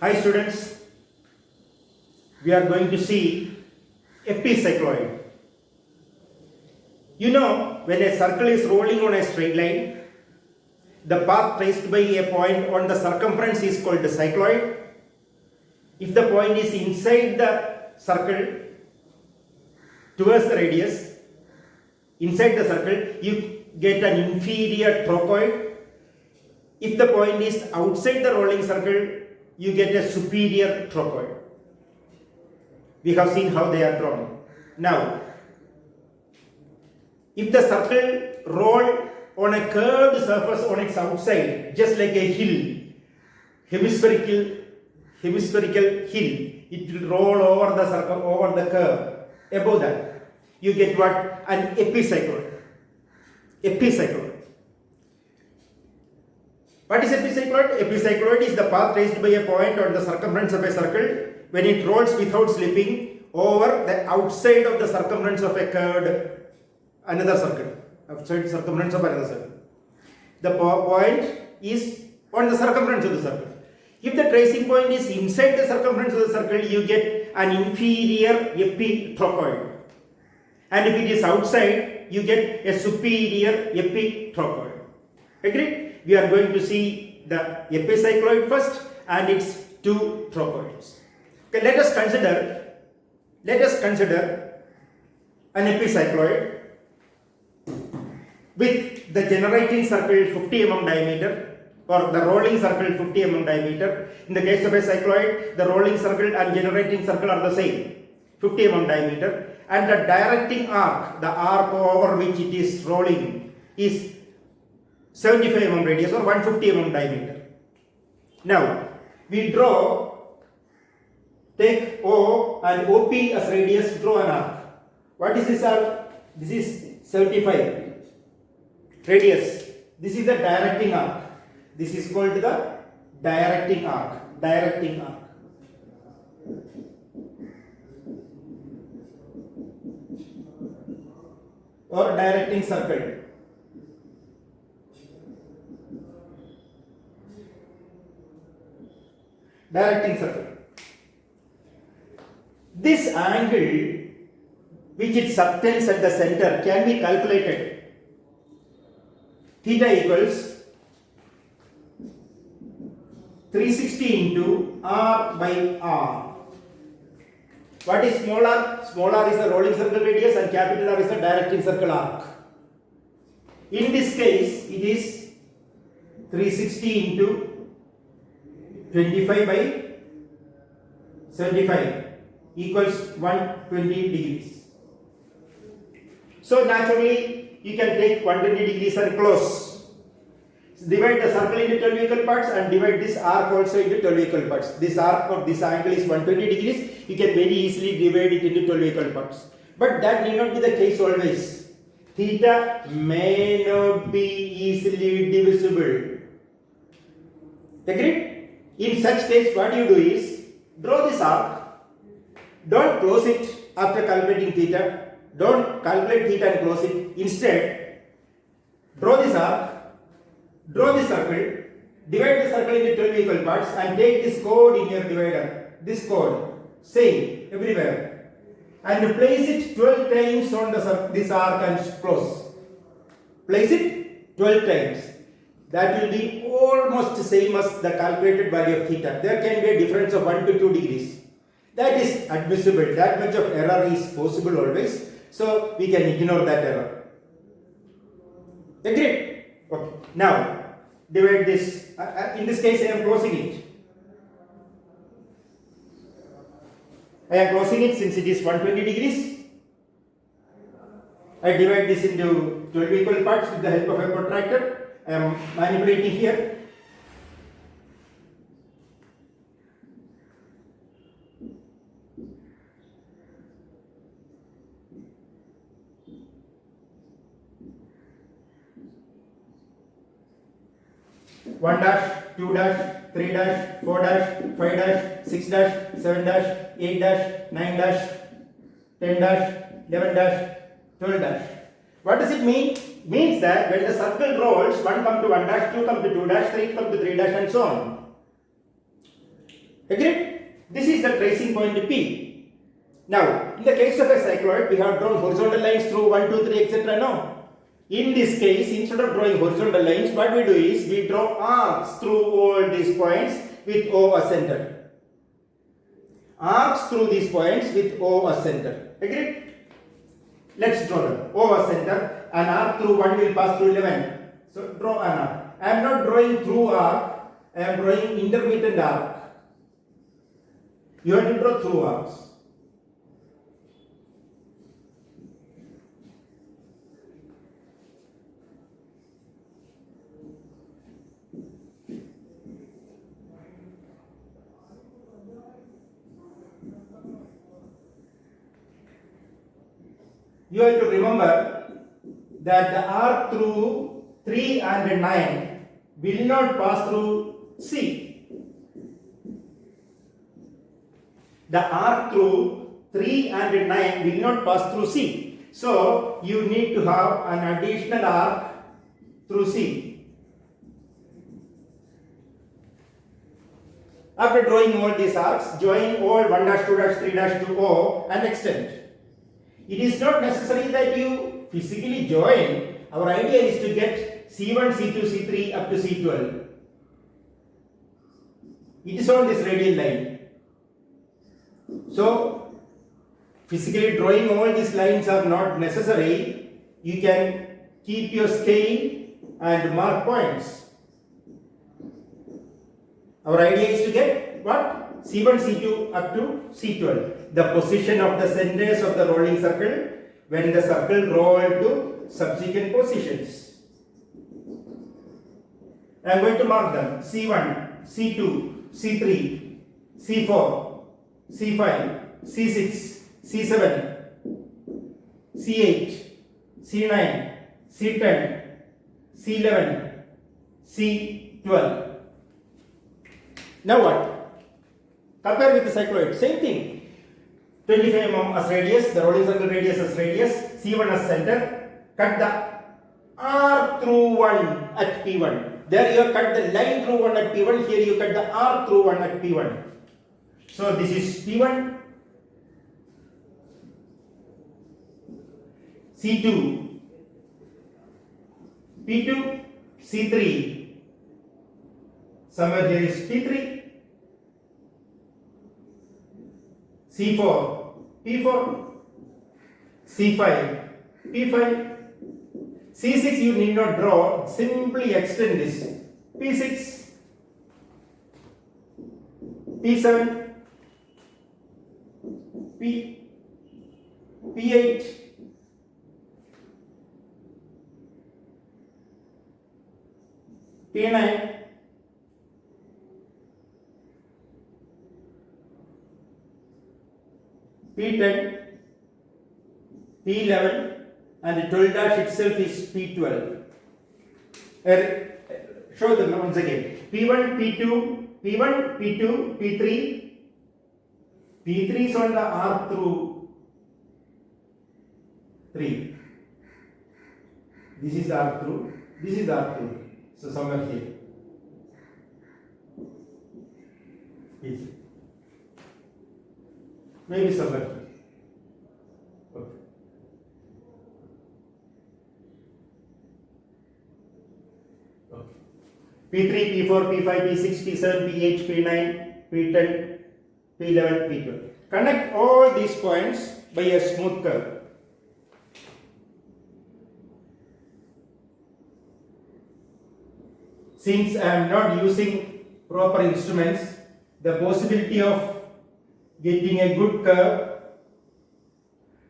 Hi students, we are going to see epicycloid. You know, when a circle is rolling on a straight line, the path traced by a point on the circumference is called the cycloid. If the point is inside the circle towards the radius, inside the circle, you get an inferior trochoid. If the point is outside the rolling circle, you get a superior trochoid. We have seen how they are drawn. Now, if the circle roll on a curved surface on its outside, just like a hill, hemispherical hill, it will roll over the circle, over the curve. Above that, you get what? An epicycloid. Epicycloid. What is epicycloid? Epicycloid is the path traced by a point on the circumference of a circle when it rolls without slipping over the outside of the circumference of a curved another circle. Outside circumference of another circle. The point is on the circumference of the circle. If the tracing point is inside the circumference of the circle, you get an inferior epitrochoid. And if it is outside, you get a superior epitrochoid. Agreed? We are going to see the epicycloid first and its two trochoids. Okay, let us consider an epicycloid with the generating circle 50 mm diameter or the rolling circle 50 mm diameter. In the case of a cycloid, the rolling circle and generating circle are the same, 50 mm diameter, and the directing arc, the arc over which it is rolling, is 75 mm radius or 150 mm diameter. Now, we take O and OP as radius, draw an arc. What is this arc? This is 75 radius. This is the directing arc. This is called the directing arc. Directing arc. Or directing circle. Directing circle. This angle which it subtends at the center can be calculated. Theta equals 360 into R by R. What is small r? Small r is the rolling circle radius and capital R is the directing circle arc. In this case, it is 360 into 25 by 75 equals 120 degrees. So naturally, you can take 120 degrees and close. So divide the circle into 12 equal parts and divide this arc also into 12 equal parts. This arc or this angle is 120 degrees. You can very easily divide it into 12 equal parts. But that need not be the case always. Theta may not be easily divisible. Agreed? In such case, what you do is, draw this arc. Don't close it after calculating theta. Don't calculate theta and close it. Instead, draw this arc, draw this circle, divide the circle into 12 equal parts and take this chord in your divider. This chord, same everywhere. And place it 12 times on this arc and close. Place it 12 times. That will be almost the same as the calculated value of theta. There can be a difference of 1 to 2 degrees. That is admissible. That much of error is possible always. So we can ignore that error. Agreed? Okay. Now, divide this. In this case, I am closing it. I am closing it since it is 120 degrees. I divide this into 12 equal parts with the help of a protractor. I am manipulating here. One dash, 2 dash, 3 dash, 4 dash, 5 dash, 6 dash, 7 dash, 8 dash, 9 dash, 10 dash, 11 dash, 12 dash. What does it mean? Means that when the circle rolls, 1 come to 1 dash, 2 come to 2 dash, 3 come to 3 dash and so on. Agreed? This is the tracing point P. Now, in the case of a cycloid, we have drawn horizontal lines through 1, 2, 3, etc. No? In this case, instead of drawing horizontal lines, what we do is we draw arcs through all these points with O as center. Arcs through these points with O as center. Agreed? Let's draw them. O as center. An arc through 1 will pass through 11. So draw an arc. I am not drawing through arc. I am drawing intermittent arc. You have to draw through arcs. You have to remember that the arc through 3 and 9 will not pass through C. The arc through 3 and 9 will not pass through C. So, you need to have an additional arc through C. After drawing all these arcs, join all 1 dash, 2 dash, 3 dash to O and extend. It is not necessary that you physically join. Our idea is to get C1, C2, C3 up to C12. It is on this radial line. So, physically drawing all these lines are not necessary. You can keep your scale and mark points. Our idea is to get what? C1, C2 up to C12. The position of the centers of the rolling circle when the circle roll to subsequent positions. I am going to mark them C1, C2, C3, C4, C5, C6, C7, C8, C9, C10, C11, C12. Now what? Compare with the cycloid. Same thing. 25 mm as radius, the rolling circle radius as radius, C1 as center. Cut the arc through 1 at P1. There you have cut the line through 1 at P1. Here you cut the arc through 1 at P1. So this is P1, C2, P2, C3. Somewhere here is P3. C4, P4, C5, P5, C6 you need not draw, simply extend this. P6, P7, P8, P9, P10, P11 and 12 dash itself is P12. Show them once again. P1, P2, P1, P2, P3. P3 is on the arc through 3. This is the arc through. This is the arc through. So somewhere here. P3. Maybe somewhere here. Okay. Okay. P3, P4, P5, P6, P7, P8, P9, P10, P11, P12. Connect all these points by a smooth curve. Since I am not using proper instruments, the possibility of getting a good curve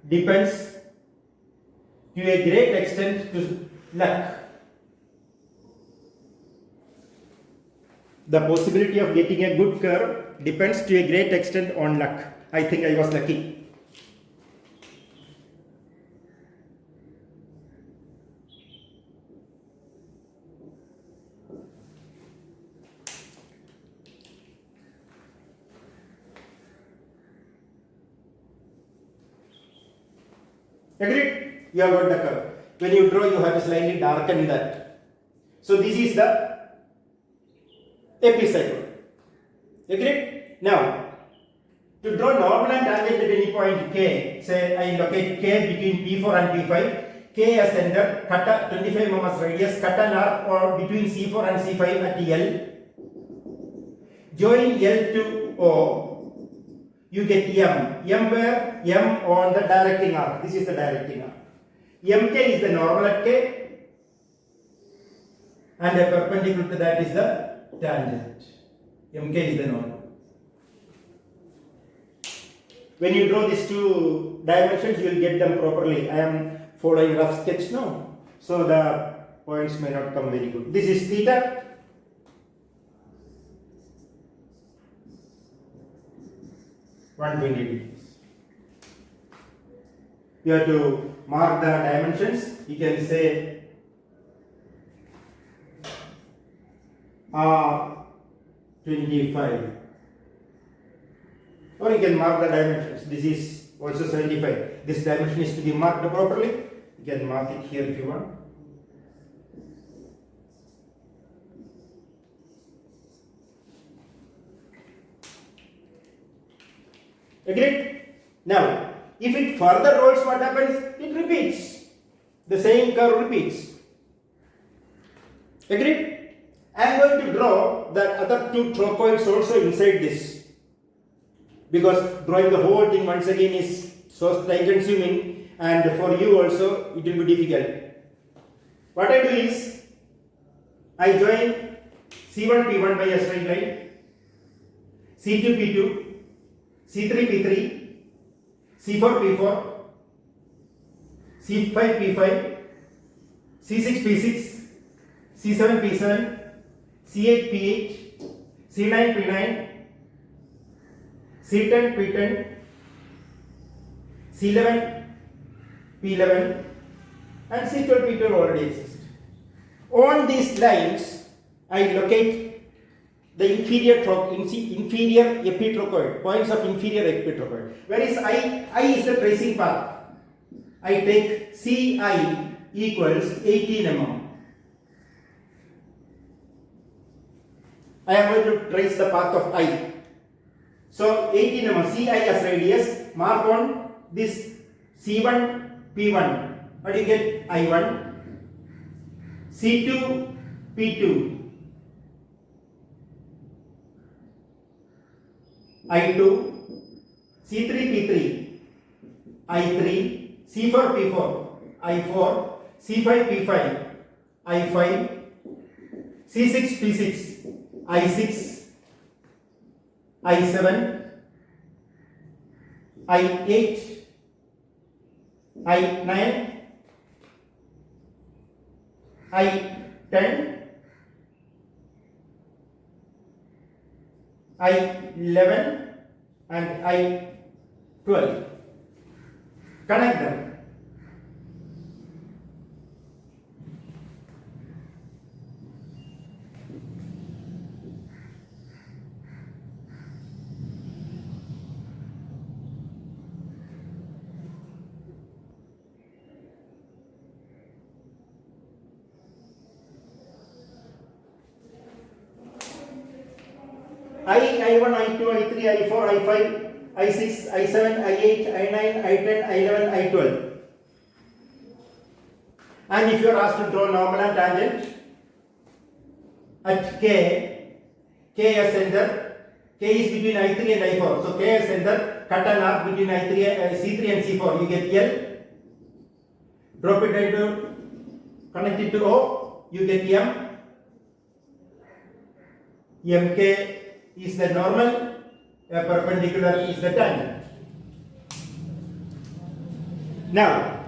depends to a great extent to luck. The possibility of getting a good curve depends to a great extent on luck. I think I was lucky. Agreed? You have got the curve. When you draw, you have to slightly darken that. So this is the epicycloid. Agreed? Now, to draw normal and tangent at any point K, say I locate K between P4 and P5, K as center, cut a 25 mm radius, cut an arc or between C4 and C5 at L, join L to O, you get M. M where? M on the directing arc. This is the directing arc. MK is the normal at K, and a perpendicular to that is the tangent. MK is the normal. When you draw these two dimensions, you will get them properly. I am following rough sketch now, so the points may not come very good. This is theta. (120 degrees). You have to mark the dimensions. You can say R25. Or you can mark the dimensions. This is also 75. This dimension is to be marked properly. You can mark it here if you want. Agreed? Now, if it further rolls, what happens? It repeats. The same curve repeats. Agreed? I am going to draw the other two trochoids also inside this. Because drawing the whole thing once again is so time consuming, and for you also it will be difficult. What I do is, I join C1 P1 by a straight line, C2 P2, C3 P3, C4 P4, C5 P5, C6 P6, C7 P7, C8 P8, C9 P9, C10 P10, C11 P11, and C12 P12 already exist. On these lines, I locate the inferior epitrochoid, points of inferior epitrochoid. Where is I? I is the tracing path. I take Ci equals 18 mm. I am going to trace the path of I. So 18 mm, Ci as radius, mark on this C1 P1. What do you get? I1, C2 P2, I2, C3 P3, I3, C4 P4, I4, C5 P5, I5, C6 P6, I6, I7, I8, I9, I10, I11 and I12. Connect them. I1, I2, I3, I4, I5, I6, I7, I8, I9, I10, I11, I12. And if you are asked to draw normal and tangent at K, K as center, K is between I3 and I4. So K as center, cut an arc between C3 and C4. You get L. Drop it into, connect it to O. You get M. MK is the normal, perpendicular is the tangent. Now,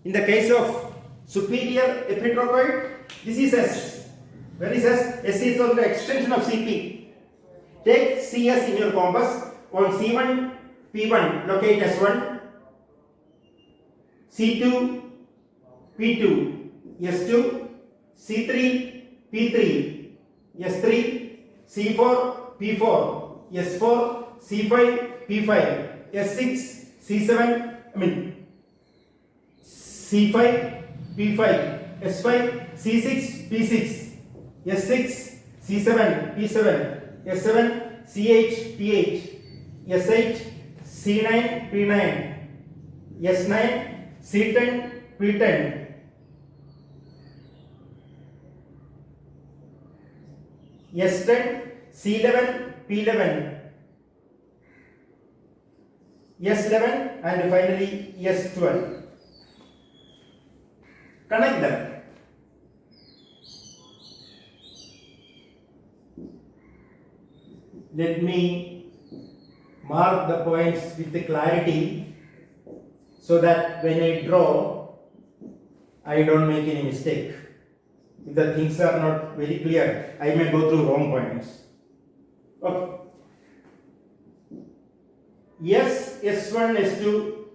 in the case of superior epitrochoid, this is S. Where is S? S is on the extension of CP. Take CS in your compass. On C1 P1 locate S1, C2 P2 S2, C3 P3 S3, C4 P4 S4, C5 P5 S6, C7 C5 P5 S5, C6 P6 S6, C7 P7 S7, CH, PH, SH, C9, P9, S9, C10, P10, S10, C11, P11, S11 and finally S12. Connect them. Let me mark the points with the clarity so that when I draw, I don't make any mistake. If the things are not very clear, I may go through wrong points. Okay. S, S1, S2,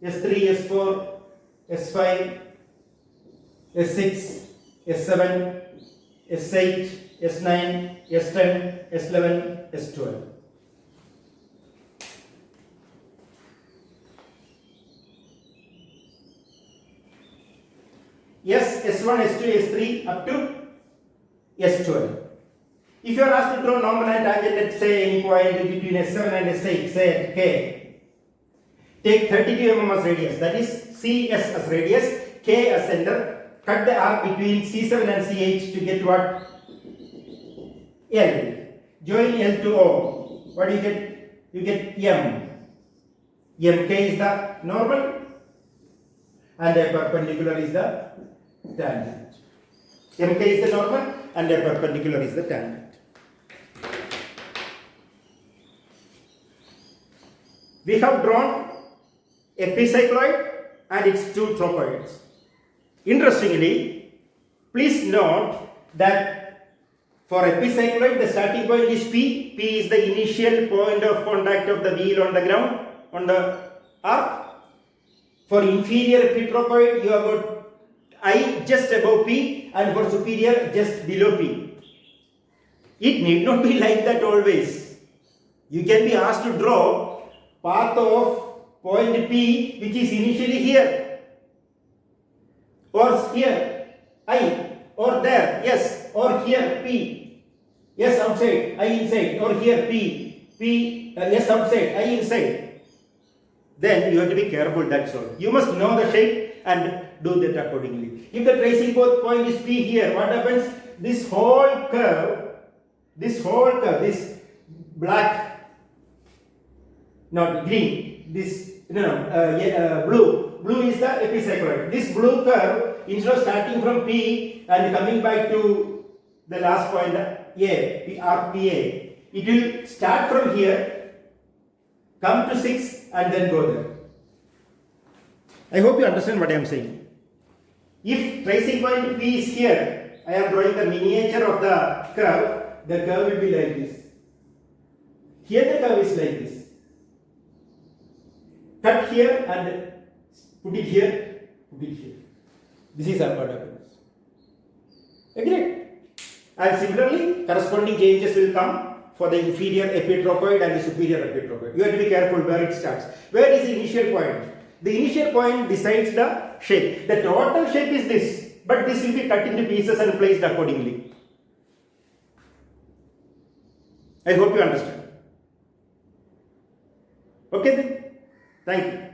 S3, S4, S5, S6, S7, S8, S9, S10, S11, S12. S, S1, S2, S3 up to S12. If you are asked to draw normal and tangent, let's say any point between S7 and S8, say at K, take 32 mm as radius, that is CS as radius, K as center, cut the arc between C7 and CH to get what? L. Join L to O. What do you get? You get M. MK is the normal and a perpendicular is the tangent. MK is the normal and a perpendicular is the tangent. We have drawn epicycloid and its two trochoids. Interestingly, please note that for epicycloid the starting point is P. P is the initial point of contact of the wheel on the ground, on the arc. For inferior epitrochoid you have got I just above P and for superior just below P. It need not be like that always. You can be asked to draw path of point P which is initially here or here I or there yes or here P yes outside I inside or here P yes outside I inside. Then you have to be careful, that's all. You must know the shape and do that accordingly. If the tracing point is P here, what happens? This whole curve, this black, not green, this blue is the epicycloid. This blue curve, instead of starting from P and coming back to the last point A, arc PA, it will start from here, come to 6 and then go there. I hope you understand what I am saying. If tracing point P is here, I am drawing the miniature of the curve will be like this. Here the curve is like this. Cut here and put it here, put it here. This is what happens. Agreed? And similarly, corresponding changes will come for the inferior epitrochoid and the superior epitrochoid. You have to be careful where it starts. Where is the initial point? The initial point decides the shape. The total shape is this, but this will be cut into pieces and placed accordingly. I hope you understand. Okay then. Thank you.